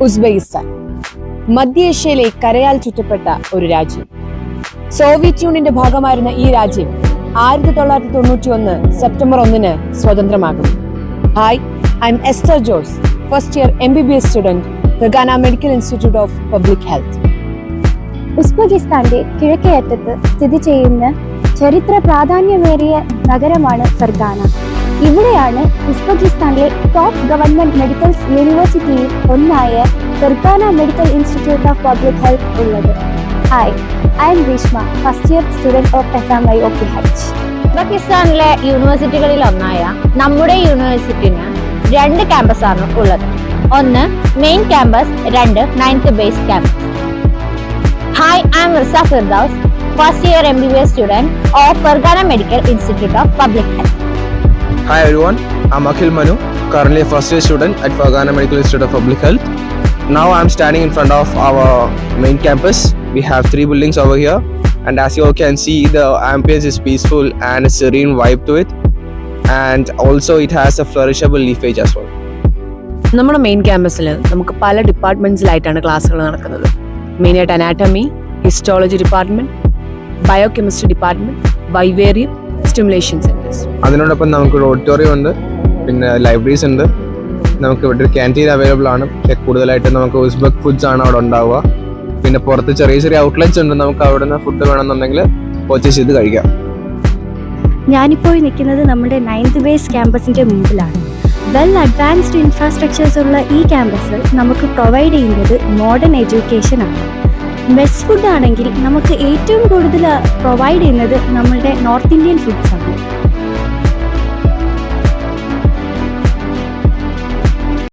Uzbekistan മധ്യേഷ്യയിലെ കരയാൽ ചുറ്റപ്പെട്ട ഒരു രാജ്യം. സോവിയറ്റ് യൂണിയന്റെ ഭാഗമായിരുന്ന ഈ രാജ്യം 1991 സെപ്റ്റംബർ 1 സ്വതന്ത്രമാകുന്നു. Hi, I'm Esther Jose, first year MBBS student, Fergana medical institute of public health. ഉസ്ബെക്കിസ്ഥാന്റെ കിഴക്കേ അറ്റത്ത് സ്ഥിതി ചെയ്യുന്ന ചരിത്ര പ്രാധാന്യമേറിയ നഗരമാണ് ഫെർഗാന. ഇവിടെയാണ് ഉസ്ബെക്കിസ്ഥാനിലെ ടോപ്പ് ഗവൺമെന്റ് മെഡിക്കൽ യൂണിവേഴ്സിറ്റിയിൽ ഒന്നായ Fergana medical institute of public health ഉള്ളത്. Hi, I'm Greeshma, first year student of FMIOPH. ഉസ്ബെക്കിസ്ഥാനിലെ യൂണിവേഴ്സിറ്റികളിൽ ഒന്നായ നമ്മുടെ യൂണിവേഴ്സിറ്റിന് 2 ക്യാമ്പസാണ് ഉള്ളത്. ഒന്ന് main campus, 2 9th base campus. Hi, I'm Riza Firdous, first year MBBS student of Fergana medical institute of public health. Hi everyone, I'm Akhil Manu, currently a first year student at Fergana Medical Institute of Public Health. Now I'm standing in front of our main campus. We have 3 buildings over here, and as you all can see, the ambience is peaceful and a serene vibe to it, and also it has a flourishable leafage as well. നമ്മുടെ main ക്യാമ്പസിൽ നമുക്ക് പല ഡിപ്പാർട്ട്മെന്റ്സിലായിട്ടാണ് ക്ലാസ്സുകൾ നടക്കുന്നത്. മെയിനായിട്ട് anatomy, histology department, biochemistry department, vivarium, stimulation centres. അതിനോടൊപ്പം നമുക്ക് ഓഡിറ്റോറിയം ഉണ്ട്, പിന്നെ ലൈബ്രറീസ് ഉണ്ട്, നമുക്ക് ഇവിടെ ഒരു ക്യാൻറ്റീൻ അവൈലബിൾ ആണ്. കൂടുതലായിട്ട് നമുക്ക് ഉസ്ബെക് ഫുഡ്സ് ആണ് അവിടെ ഉണ്ടാവുക. പിന്നെ പുറത്ത് ചെറിയ ചെറിയ ഔട്ട്ലെറ്റ്സ് ഉണ്ട്, നമുക്ക് അവിടെ നിന്ന് ഫുഡ് വേണമെന്നുണ്ടെങ്കിൽ പർച്ചേസ് ചെയ്ത് കഴിക്കാം. ഞാനിപ്പോൾ നിൽക്കുന്നത് നമ്മുടെ 9th ബേസ് ക്യാമ്പസിന്റെ മുമ്പിലാണ്. വെൽ അഡ്വാൻസ്ഡ് ഇൻഫ്രാസ്ട്രക്ചേഴ്സ് ഉള്ള ഈ ക്യാമ്പസ് നമുക്ക് പ്രൊവൈഡ് ചെയ്യുന്നത് മോഡേൺ എഡ്യൂക്കേഷൻ ആണ്. മെസ് ഫുഡ് ആണെങ്കിൽ നമുക്ക് ഏറ്റവും കൂടുതൽ പ്രൊവൈഡ് ചെയ്യുന്നത് നമ്മളുടെ നോർത്ത് ഇന്ത്യൻ ഫുഡ്സ് ആണ്.